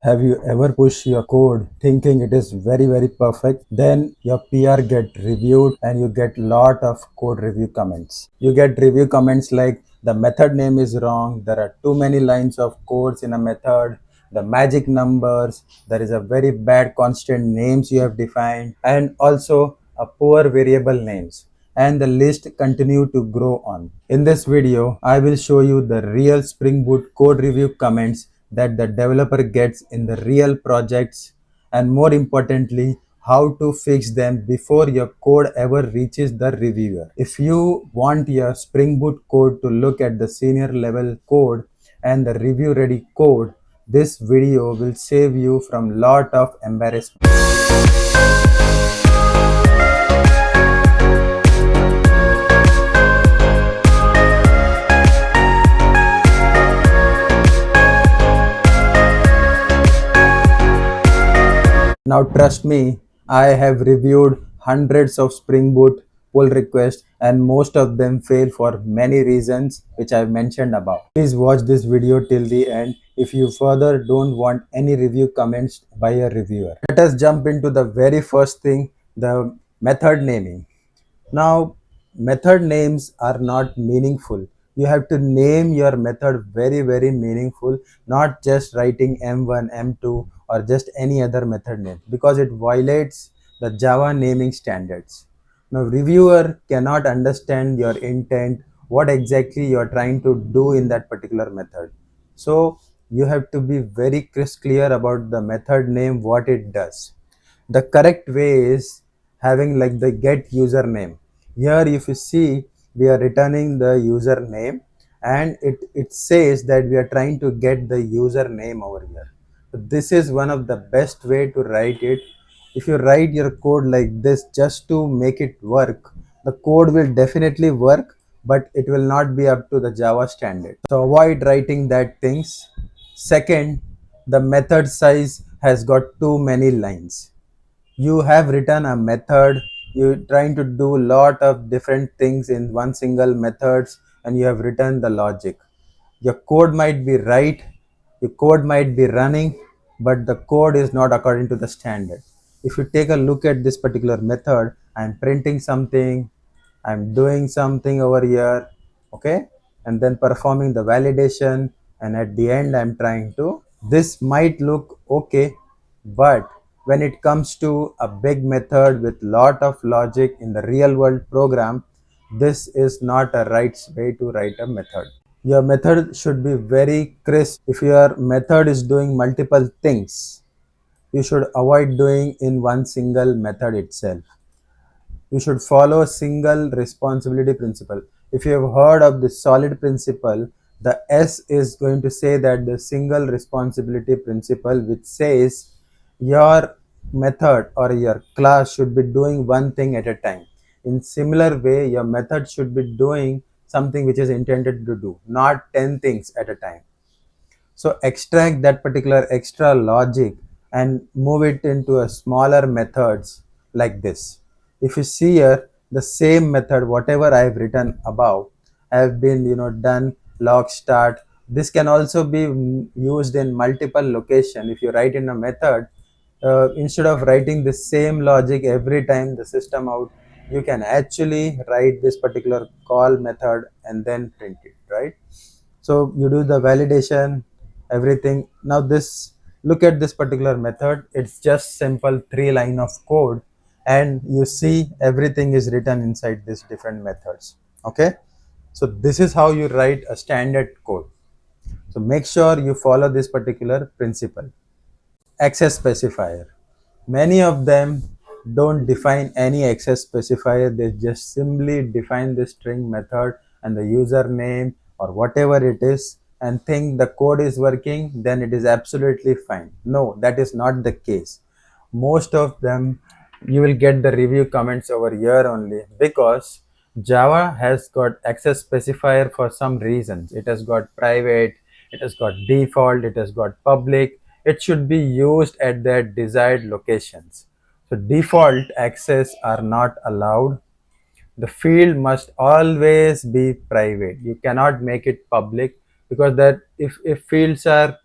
Have you ever pushed your code thinking it is very perfect? Then your PR get reviewed and you get lot of code review comments. You get review comments like the method name is wrong, there are too many lines of codes in a method, the magic numbers, there is a very bad constant names you have defined, and also a poor variable names, and the list continue to grow on. In this video, I will show you the real Spring Boot code review comments that the developer gets in the real projects, and more importantly, how to fix them before your code ever reaches the reviewer. If you want your Spring Boot code to look at the senior level code and the review ready code, this video will save you from lot of embarrassment. Now trust me, I have reviewed hundreds of Spring Boot pull requests and most of them fail for many reasons which I have mentioned above. Please watch this video till the end if you further don't want any review comments by a reviewer. Let us jump into the very first thing, the method naming. Now, method names are not meaningful. You have to name your method very meaningful, not just writing M1, M2, or just any other method name because it violates the Java naming standards. Now, reviewer cannot understand your intent, what exactly you are trying to do in that particular method. So, you have to be very crisp clear about the method name, what it does. The correct way is having like the get username. Here if you see, we are returning the username and it says that we are trying to get the username over here. So this is one of the best way to write it. If you write your code like this just to make it work, the code will definitely work, but it will not be up to the Java standard. So avoid writing that things. Second, the method size has got too many lines. You have written a method, you're trying to do lot of different things in one single methods, and you have written the logic. Your code might be right, your code might be running, but the code is not according to the standard. If you take a look at this particular method, I'm printing something, I'm doing something over here, okay, and then performing the validation, and at the end I'm trying to, this might look okay, but when it comes to a big method with lot of logic in the real world program, this is not a right way to write a method. Your method should be very crisp. If your method is doing multiple things, you should avoid doing in one single method itself. You should follow single responsibility principle. If you have heard of the solid principle, the S is going to say that the single responsibility principle, which says your method or your class should be doing one thing at a time. In similar way, your method should be doing something which is intended to do, not 10 things at a time. So extract that particular extra logic and move it into a smaller methods like this. If you see here, the same method, whatever I have written above, have been done log start. This can also be used in multiple location. If you write in a method, instead of writing the same logic every time the system out, you can actually write this particular call method and then print it, right? So you do the validation, everything. Now this, look at this particular method, it's just simple 3 line of code, and you see everything is written inside these different methods. Okay, so this is how you write a standard code. So make sure you follow this particular principle. Access specifier, many of them don't define any access specifier, they just simply define the string method and the username or whatever it is and think the code is working, then it is absolutely fine. No, that is not the case. Most of them, you will get the review comments over here only because Java has got access specifier for some reasons. It has got private, it has got default, it has got public. It should be used at their desired locations. So default access are not allowed. The field must always be private. You cannot make it public because that if fields are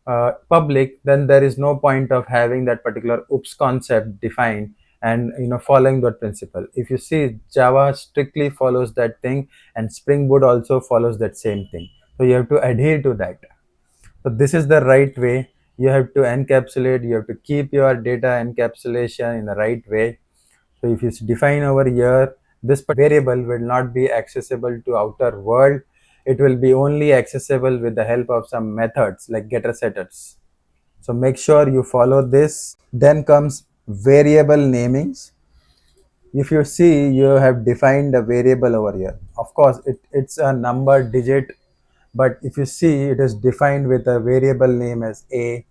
public, then there is no point of having that particular oops concept defined and following that principle. If you see, Java strictly follows that thing, and Spring Boot also follows that same thing. So you have to adhere to that. So this is the right way. You have to encapsulate, you have to keep your data encapsulation in the right way. So if you define over here, this variable will not be accessible to outer world. It will be only accessible with the help of some methods like getter setters. So make sure you follow this. Then comes variable namings. If you see, you have defined a variable over here. Of course, it's a number digit, but if you see, it is defined with a variable name as a.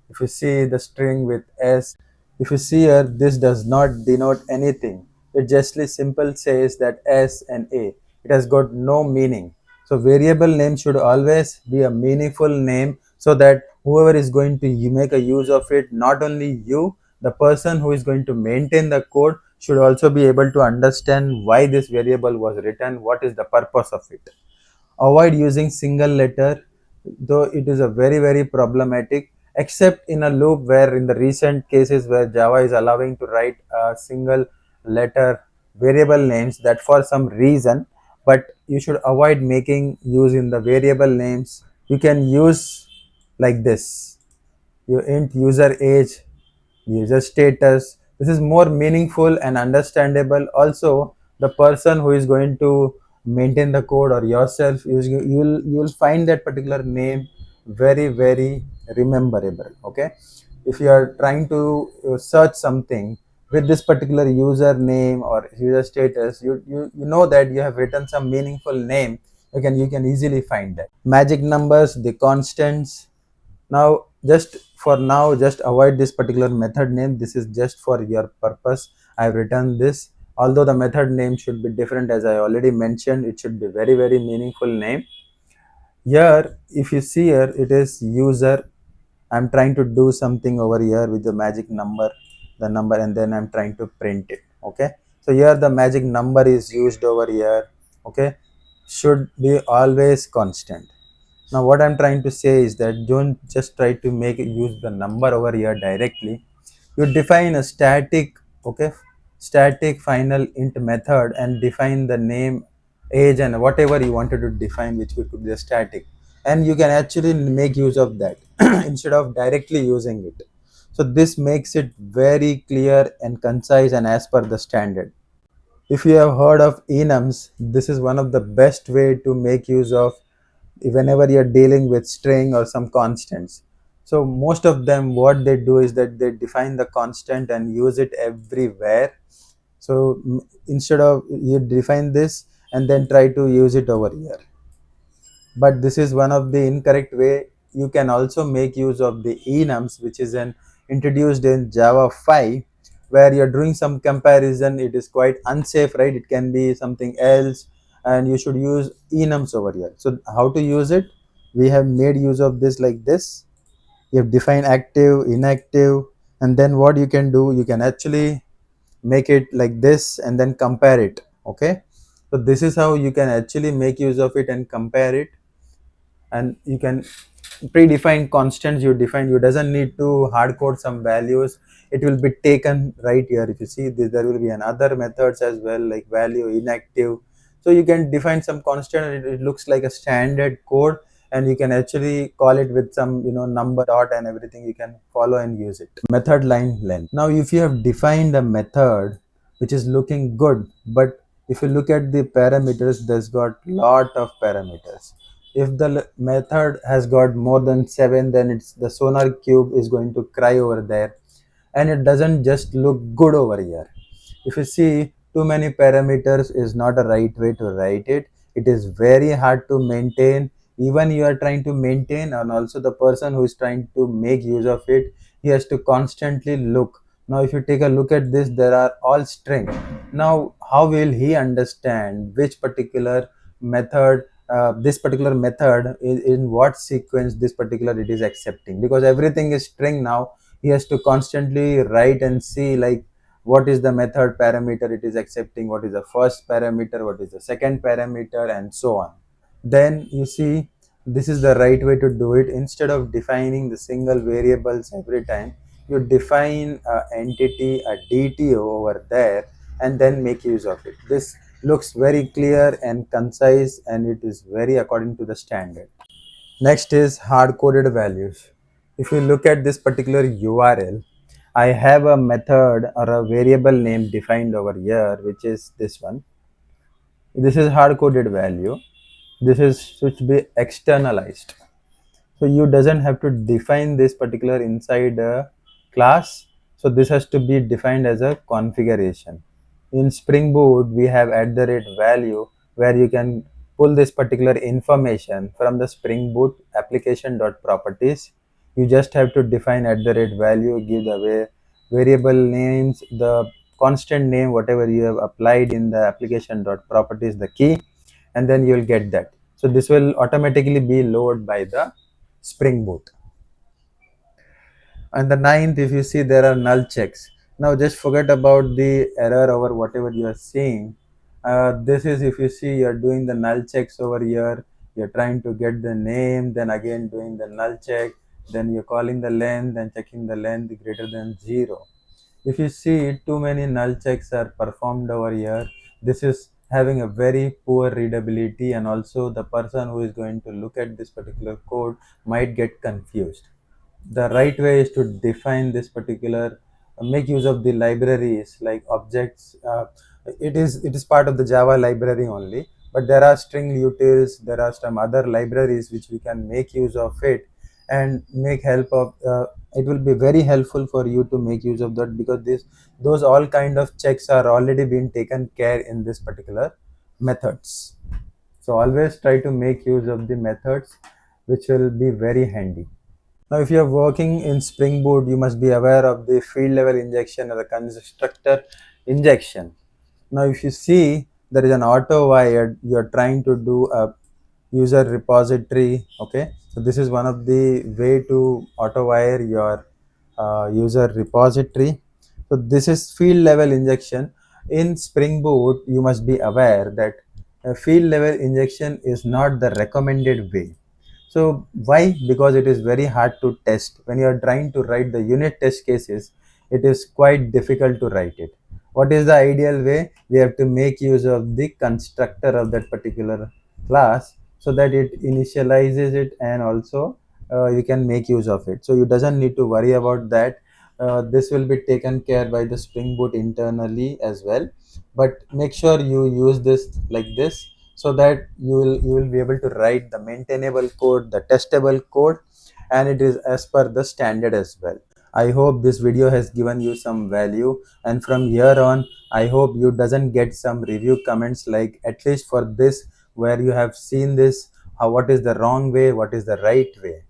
If you see the string with s, if you see here, this does not denote anything. It justly simple says that s and a. It has got no meaning. So variable name should always be a meaningful name, so that whoever is going to make a use of it, not only you, the person who is going to maintain the code should also be able to understand why this variable was written, what is the purpose of it. Avoid using single letter, though it is a very problematic, except in a loop where in the recent cases where Java is allowing to write a single letter variable names, that for some reason. But you should avoid making use in the variable names. You can use like this: you int user age, user status. This is more meaningful and understandable. Also, the person who is going to maintain the code or yourself, you will find that particular name very rememberable. Okay, if you are trying to search something with this particular username or user status, you know that you have written some meaningful name. You can easily find that. Magic numbers, the constants. Now, just avoid this particular method name. This is just for your purpose. I have written this. Although the method name should be different, as I already mentioned, it should be very meaningful name. Here, if you see here, it is user. I'm trying to do something over here with the magic number, the number, and then I'm trying to print it. Okay. So here the magic number is used over here. Okay. Should be always constant. Now what I'm trying to say is that don't just try to make it use the number over here directly. You define a static, okay, static final int method, and define the name, age, and whatever you wanted to define, which could be a static, and you can actually make use of that instead of directly using it. So this makes it very clear and concise and as per the standard. If you have heard of enums, this is one of the best way to make use of whenever you're dealing with string or some constants. So most of them, what they do is that they define the constant and use it everywhere. So instead of you define this and then try to use it over here, but this is one of the incorrect way. You can also make use of the enums, which is an introduced in Java 5, where you're doing some comparison. It is quite unsafe, right? It can be something else, and you should use enums over here. So how to use it? We have made use of this like this. You have defined active, inactive, and then what you can do, you can actually make it like this and then compare it. Okay, so this is how you can actually make use of it and compare it. And you can predefine constants. You define, you doesn't need to hard code some values. It will be taken right here. If you see this, there will be another methods as well, like value, inactive. So you can define some constant, and it looks like a standard code, and you can actually call it with some number dot and everything. You can follow and use it. Method line length. Now if you have defined a method which is looking good, but if you look at the parameters, there's got lot of parameters. If the method has got more than 7, then it's the sonar cube is going to cry over there, and it doesn't just look good over here. If you see, too many parameters is not a right way to write it. It is very hard to maintain. Even you are trying to maintain, and also the person who is trying to make use of it, he has to constantly look. Now if you take a look at this, there are all string. Now how will he understand which particular method, this particular method is in what sequence this particular it is accepting? Because everything is string now. He has to constantly write and see, like, what is the method parameter it is accepting, what is the first parameter, what is the second parameter, and so on. Then you see, This is the right way to do it. Instead of defining the single variables every time, you define a entity, a DTO over there, and then make use of it. This looks very clear and concise, and it is very according to the standard. Next is hard-coded values. If you look at this particular URL, I have a method or a variable name defined over here, which is this one. This is hard-coded value. This is should be externalized. So you doesn't have to define this particular inside a class. So this has to be defined as a configuration. In Spring Boot, we have at the rate value where you can pull this particular information from the Spring Boot application dot properties. You just have to define at the rate value, give the variable names, the constant name, whatever you have applied in the application dot properties, the key, and then you will get that. So this will automatically be loaded by the Spring Boot. And the ninth, if you see, there are null checks. Now just forget about the error over whatever you are seeing. This is, if you see, you're doing the null checks over here. You're trying to get the name, then again doing the null check, then you're calling the length and checking the length greater than 0. If you see, too many null checks are performed over here. This is having a very poor readability, and also the person who is going to look at this particular code might get confused. The right way is to define this particular, make use of the libraries like objects. It is part of the Java library only, but there are string utils, there are some other libraries which we can make use of it and make help of. It will be very helpful for you to make use of that, because this those all kind of checks are already being taken care in this particular methods. So always try to make use of the methods, which will be very handy. Now, if you are working in Spring Boot, you must be aware of the field level injection or the constructor injection. Now, if you see, there is an auto wired, you are trying to do a user repository. Okay, so this is one of the way to auto wire your user repository. So this is field level injection. In Spring Boot, you must be aware that field level injection is not the recommended way. So why? Because it is very hard to test. When you are trying to write the unit test cases, it is quite difficult to write it. What is the ideal way? We have to make use of the constructor of that particular class, so that it initializes it, and also you can make use of it. So you doesn't need to worry about that. This will be taken care by the Spring Boot internally as well. But make sure you use this like this, so that you will be able to write the maintainable code, the testable code, and it is as per the standard as well. I hope this video has given you some value, and from here on I hope you doesn't get some review comments like, at least for this, where you have seen this, how, what is the wrong way, what is the right way.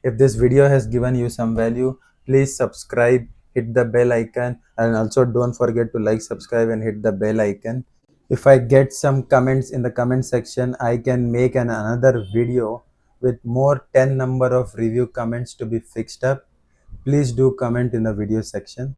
If this video has given you some value, please subscribe, hit the bell icon, and also don't forget to like, subscribe, and hit the bell icon. If I get some comments in the comment section, I can make another video with more 10 number of review comments to be fixed up. Please do comment in the video section.